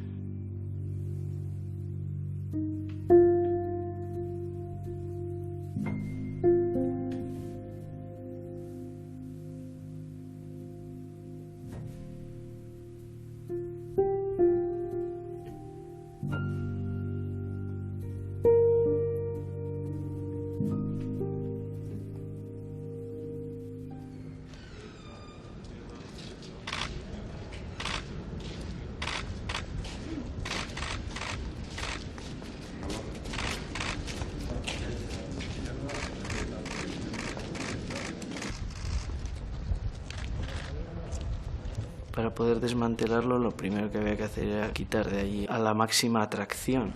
para poder desmantelarlo lo primero que había que hacer era quitar de allí a la máxima atracción.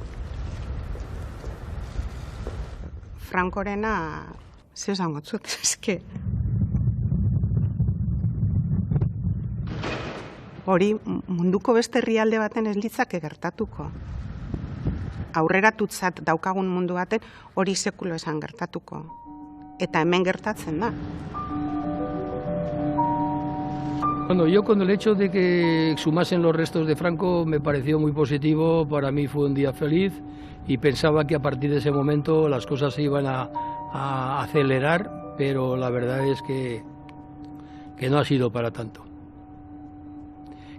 Frankorena, ze esango zut, eske. Hori munduko beste herrialde baten ez litzake gertatuko. Aurreratutzat daukagun mundu baten hori sekulo esan gertatuko. Eta hemen gertatzen da. Bueno, yo con el hecho de que exhumasen los restos de Franco me pareció muy positivo, para mí fue un día feliz y pensaba que a partir de ese momento las cosas se iban a acelerar, pero la verdad es que no ha sido para tanto.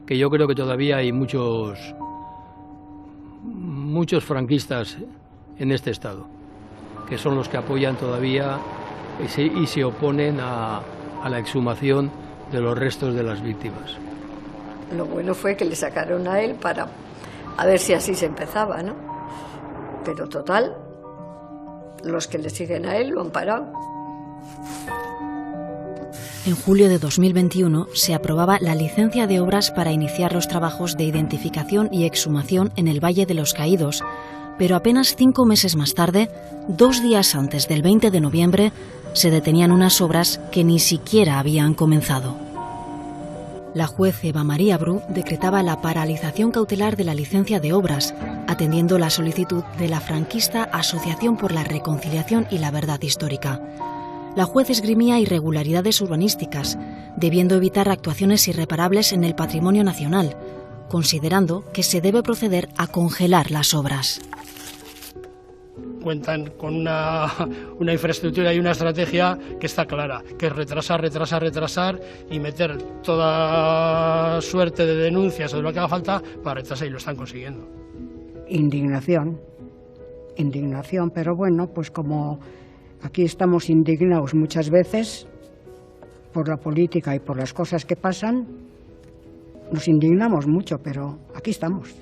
Que yo creo que todavía hay muchos franquistas en este estado, que son los que apoyan todavía y se oponen a la exhumación de los restos de las víctimas. Lo bueno fue que le sacaron a él para a ver si así se empezaba, ¿no? Pero total, los que le siguen a él lo han parado. En julio de 2021 se aprobaba la licencia de obras para iniciar los trabajos de identificación y exhumación en el Valle de los Caídos, pero apenas 5 meses más tarde, 2 días antes del 20 de noviembre, se detenían unas obras que ni siquiera habían comenzado. La juez Eva María Bru decretaba la paralización cautelar de la licencia de obras, atendiendo la solicitud de la franquista Asociación por la Reconciliación y la Verdad Histórica. La juez esgrimía irregularidades urbanísticas, debiendo evitar actuaciones irreparables en el patrimonio nacional, considerando que se debe proceder a congelar las obras. Cuentan con una infraestructura y una estrategia que está clara, que es retrasar y meter toda suerte de denuncias o de lo que haga falta para retrasar, y lo están consiguiendo. Indignación, pero bueno, pues como aquí estamos indignados muchas veces por la política y por las cosas que pasan, nos indignamos mucho, pero aquí estamos.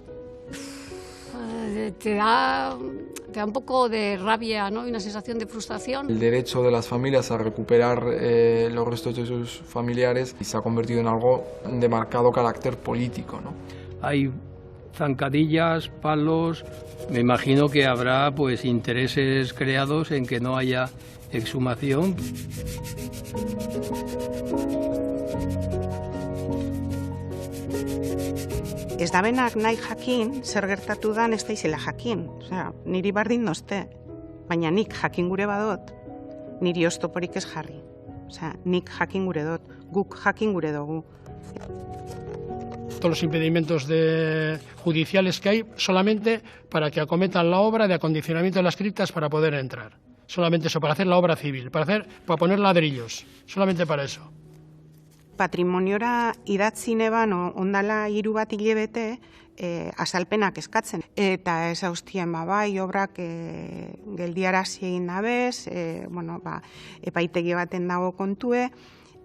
Te da un poco de rabia, ¿no? Y una sensación de frustración. El derecho de las familias a recuperar los restos de sus familiares se ha convertido en algo de marcado carácter político, ¿no? Hay zancadillas, palos, me imagino que habrá pues intereses creados en que no haya exhumación. Ez da benak nahi jakin, zer gertatu dan ez da izela jakin. Osea, niri bardin dozte, baina nik jakin gure badot, niri oztoporik ez jarri. Osea, nik jakin gure dot, guk jakin gure dugu. Todos los impedimentos judiciales que hay solamente para que acometan la obra de acondicionamiento de las criptas para poder entrar. Solamente eso, para hacer la obra civil, para poner ladrillos, solamente para eso. Patrimoniora idatzi neban ondala 3 bat hilabete azalpenak eskatzen. Eta ez haustien bai, obrak geldiarazi egin dabez, epaitegi baten dago kontue,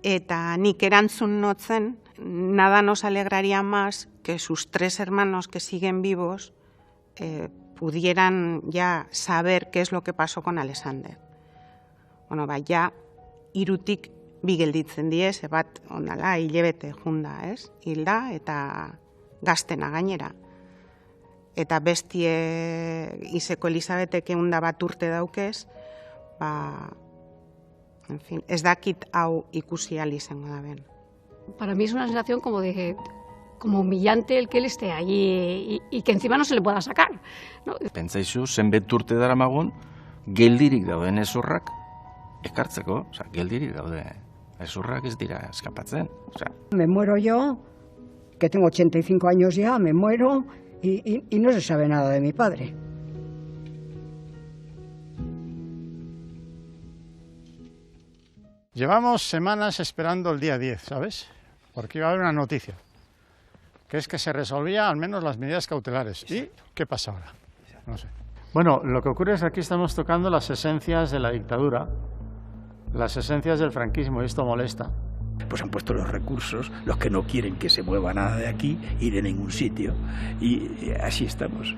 eta nik erantzun notzen, nada nos alegraría más que sus 3 hermanos que siguen vivos pudieran ya saber qué es lo que pasó con Alexander. Ja 3tik 2 gelditzen diez, bat ondala hilabete junda, ez? Hilda eta gaztena gainera. Eta bestie izeko Elisabetek 100 bat urte daukez, en fin, ez dakit hau ikusi ahal izango da ben. Para mí es una sensación como humillante el que él esté allí y que encima no se le pueda sacar, ¿no? Pentsaizu, zenbet urte daramagun, geldirik dauden ezurrak ekartzeko, geldirik daude. Ezurrak ez dira eskapatzen. Me muero yo, que tengo 85 años ya, me muero y no se sabe nada de mi padre. Llevamos semanas esperando el día 10, ¿sabes? Porque iba a haber una noticia, que es que se resolvía al menos las medidas cautelares. ¿Y qué pasa ahora? No sé. Bueno, lo que ocurre es que aquí estamos tocando las esencias de la dictadura, las esencias del franquismo, y esto molesta. Pues han puesto los recursos, los que no quieren que se mueva nada de aquí y de ningún sitio. Y así estamos.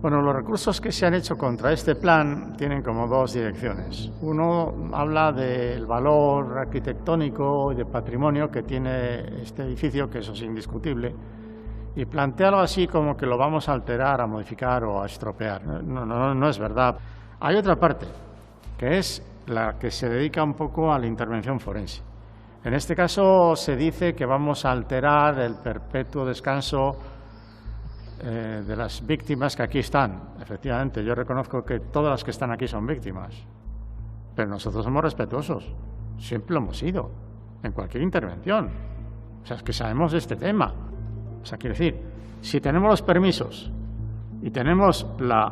Bueno, los recursos que se han hecho contra este plan tienen como dos direcciones. Uno habla del valor arquitectónico y de patrimonio que tiene este edificio, que eso es indiscutible, y plantea algo así como que lo vamos a alterar, a modificar o a estropear. No es verdad. Hay otra parte, que es la que se dedica un poco a la intervención forense. En este caso se dice que vamos a alterar el perpetuo descanso de las víctimas que aquí están. Efectivamente, yo reconozco que todas las que están aquí son víctimas, pero nosotros somos respetuosos, siempre lo hemos sido, en cualquier intervención. O sea, es que sabemos de este tema. O sea, quiero decir, si tenemos los permisos y tenemos la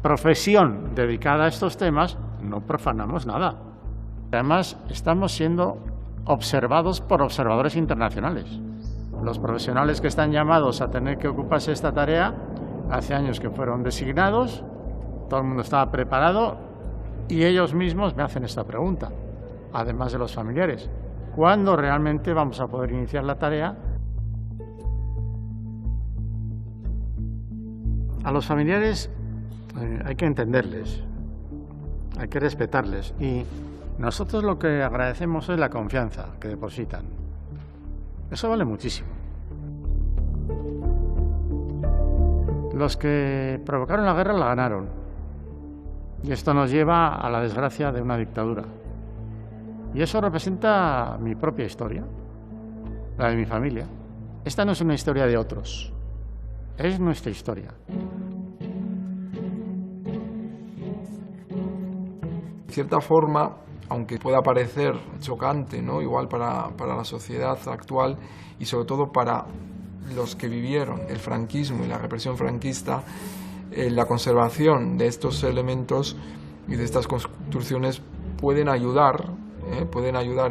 profesión dedicada a estos temas, no profanamos nada. Además, estamos siendo observados por observadores internacionales. Los profesionales que están llamados a tener que ocuparse de esta tarea, hace años que fueron designados, todo el mundo estaba preparado y ellos mismos me hacen esta pregunta, además de los familiares. ¿Cuándo realmente vamos a poder iniciar la tarea? A los familiares hay que entenderles, hay que respetarles y nosotros lo que agradecemos es la confianza que depositan. Eso vale muchísimo. Los que provocaron la guerra la ganaron. Y esto nos lleva a la desgracia de una dictadura. Y eso representa mi propia historia, la de mi familia. Esta no es una historia de otros, es nuestra historia. De cierta forma, aunque pueda parecer chocante, ¿no? Igual para la sociedad actual y sobre todo para los que vivieron el franquismo y la represión franquista, la conservación de estos elementos y de estas construcciones pueden ayudar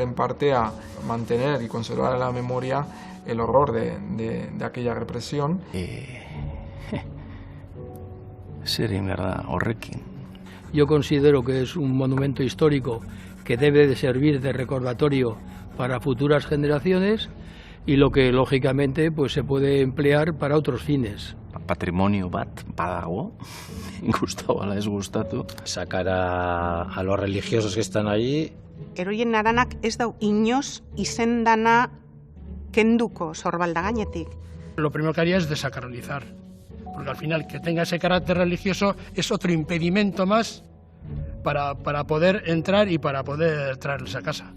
en parte a mantener y conservar en la memoria el horror de aquella represión. Zer egin behar da horrekin? Yo considero que es un monumento histórico que debe de servir de recordatorio para futuras generaciones y lo que lógicamente pues se puede emplear para otros fines. Patrimonio bat badago, gustatu ala ez gustatu. Sacar a los religiosos que están allí. Eroien aranak ez dau inoz izendana kenduko sorbalda gainetik. Lo primero que haría es desacralizar, porque al final que tenga ese carácter religioso es otro impedimento más para poder entrar y para poder traerles a casa.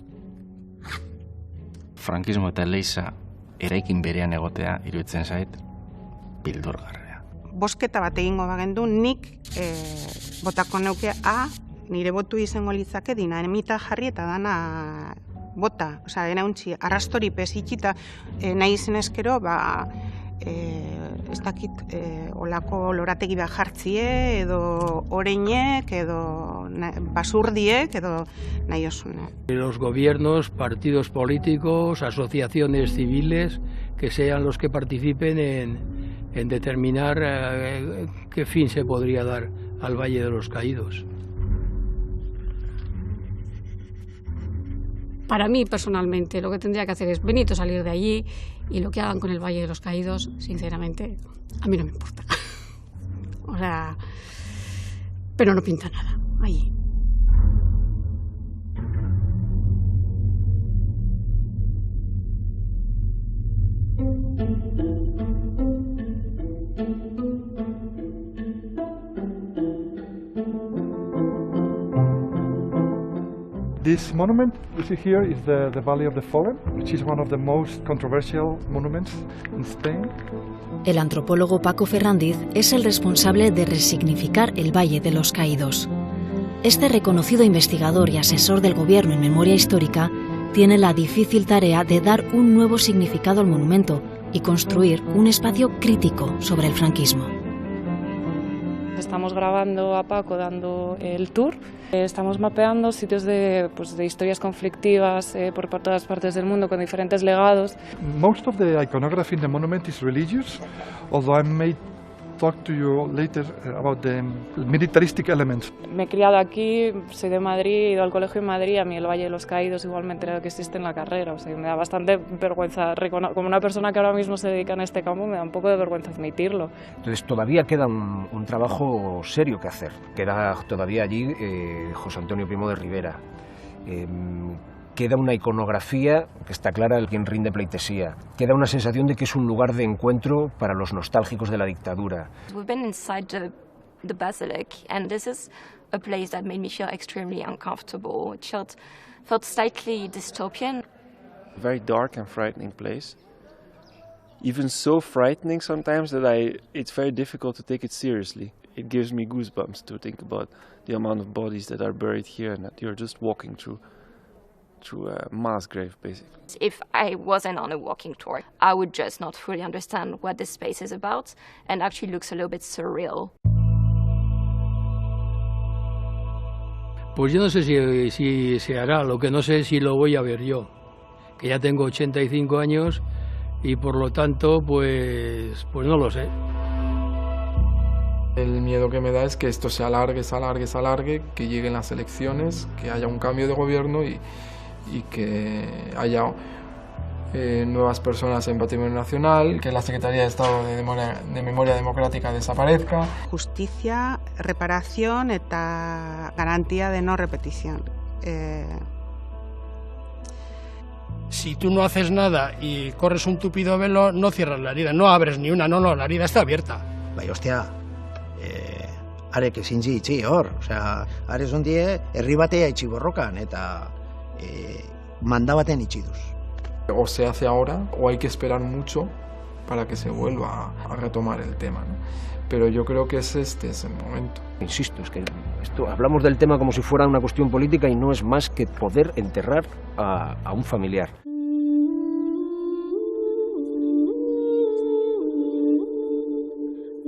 Frankismo eta leiza eraikin berean egotea iruditzen zait bildurgarria. Bosketa bat egingo bagendu, nik botako neuke nire botu izango litzake dinamita jarri eta dana bota. Osea, enauntzi, arrastori pesitxita nahi izen eskero, ez dakit, olako lorategi bat jartzie, edo oreinek, edo basurdiek, edo nahi osuna. Los gobiernos, partidos políticos, asociaciones civiles, que sean los que participen en determinar qué fin se podría dar al Valle de los Caídos. Para mí, personalmente, lo que tendría que hacer es Benito salir de allí y lo que hagan con el Valle de los Caídos, sinceramente, a mí no me importa. O sea, pero no pinta nada allí. This monument you see here is the Valley of the Fallen, which is one of the most controversial monuments in Spain. El antropólogo Paco Ferrandiz es el responsable de resignificar el Valle de los Caídos. Este reconocido investigador y asesor del gobierno en memoria histórica tiene la difícil tarea de dar un nuevo significado al monumento y construir un espacio crítico sobre el franquismo. Estamos grabando a Paco dando el tour, estamos mapeando sitios de historias conflictivas por todas partes del mundo con diferentes legados. Most of the iconography in the monument is religious, although I made talk to you later about the militaristic elements. Me he criado aquí, soy de Madrid, he ido al colegio en Madrid, a mí el Valle de los Caídos igual me he enterado que existe en la carrera, o sea, me da bastante vergüenza, como una persona que ahora mismo se dedica en este campo, me da un poco de vergüenza admitirlo. Entonces todavía queda un trabajo serio que hacer, queda todavía allí José Antonio Primo de Rivera. Queda una iconografía que está clara de quien rinde pleitesía. Queda una sensación de que es un lugar de encuentro para los nostálgicos de la dictadura. We've been inside the basilic, and this is a place that made me feel extremely uncomfortable. It felt slightly dystopian. A very dark and frightening place. Even so frightening sometimes that it's very difficult to take it seriously. It gives me goosebumps to think about the amount of bodies that are buried here and that you're just walking through a mass grave, basically. If I wasn't on a walking tour, I would just not fully understand what this space is about, and actually looks a little bit surreal. Pues yo no sé si se hará, lo que no sé es si lo voy a ver yo, que ya tengo 85 años y por lo tanto, pues no lo sé. El miedo que me da es que esto se alargue, que lleguen las elecciones, que haya un cambio de gobierno y que haya nuevas personas en Patrimonio Nacional, que la Secretaría de Estado de Memoria Democrática desaparezca. Justicia, reparación eta garantía de no repetición. Si tú no haces nada y corres un tupido velo, no cierras la herida, no abres ni una, no, la herida está abierta. Bai, ostia, arek ezin itxi hor, osea, are zondie herri batea itxi borrokan eta manda baten itxiduz. O se hace ahora o hay que esperar mucho para que se vuelva a retomar el tema, ¿no? Pero yo creo que este es el momento. Insisto, es que hablamos del tema como si fuera una cuestión política y no es más que poder enterrar a un familiar.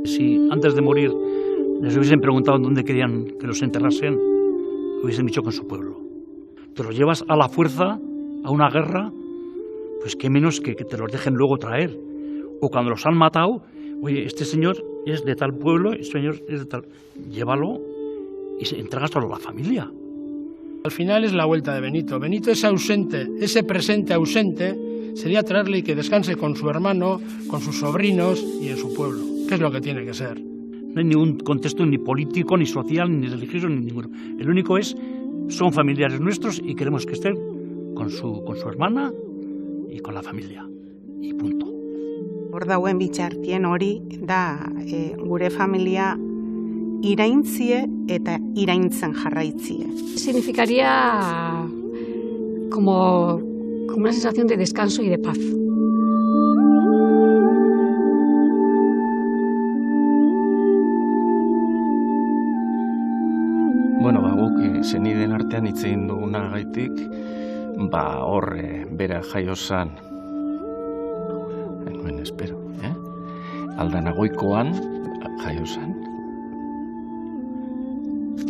Si antes de morir les hubiesen preguntado dónde querían que los enterrasen, hubiesen dicho que en su pueblo. Te los llevas a la fuerza a una guerra, pues qué menos que te los dejen luego traer. O cuando los han matado, oye, este señor es de tal pueblo, este señor es de tal... Llévalo y se entregas a la familia. Al final es la vuelta de Benito. Benito es ausente, ese presente ausente sería traerle y que descanse con su hermano, con sus sobrinos y en su pueblo, que es lo que tiene que ser. No hay ningún contexto ni político, ni social, ni religioso, ni ninguno. El único es, son familiares nuestros y queremos que estén con su hermana y con la familia. Y punto. Hor dauen bitxartien hori da gure familia iraintzie eta iraintzen jarraitzie. Significaría como una sensación de descanso y de paz. Bueno, guk senideen artean hitz egin dugunagaitik, hor bera jaio zan, espero, Aldana Goikoan jaio zan.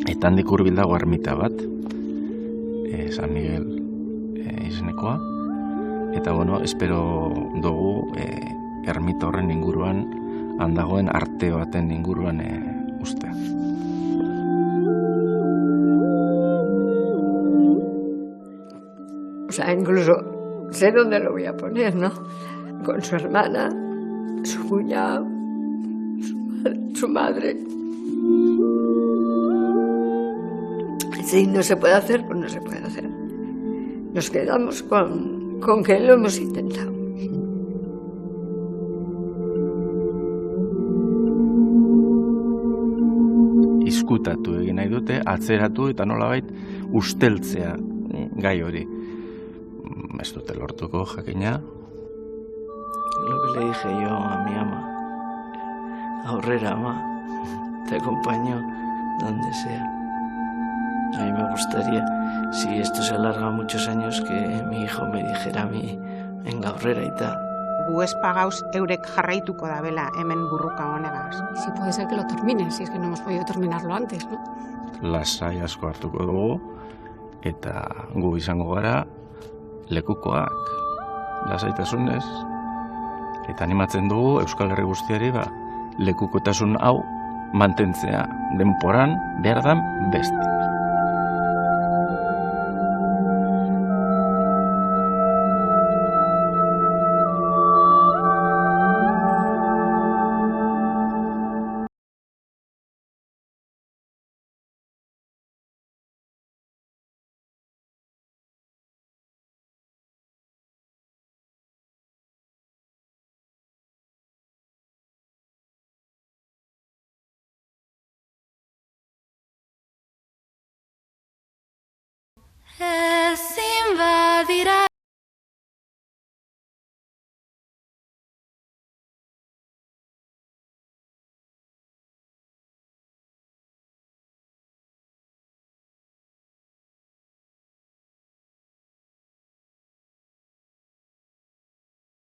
Eta handik hurbil dago ermita bat, San Miguel izenekoa. Eta bueno, espero dugu ermita horren inguruan, handagoen arte baten inguruan ustea. O sea, incluso sé dónde lo voy a poner, ¿no? Con su hermana, su cuñado, su madre. Si no se puede hacer, pues no se puede hacer. Nos quedamos con que lo hemos intentado. Izkutatu egin nahi dute, atzeratu eta nolabait usteltzea gai hori. Ez dute lortuko jakina. Lo que le dije yo a mi ama, Aurrera, ama, te acompaño donde sea. A mí me gustaría, si esto se alarga muchos años, que mi hijo me dijera a mí, venga, Aurrera y tal. Gu ez pagauz eurek jarraituko da bela hemen burruka honegaz. Sí, puede ser que lo termine, si es que no hemos podido terminarlo antes, ¿no? Lasai asko hartuko dugu, eta gu izango gara lekukoak, lasaitasunez, eta animatzen dugu Euskal Herri guztiari lekukotasun hau mantentzea denporan behar dan beste.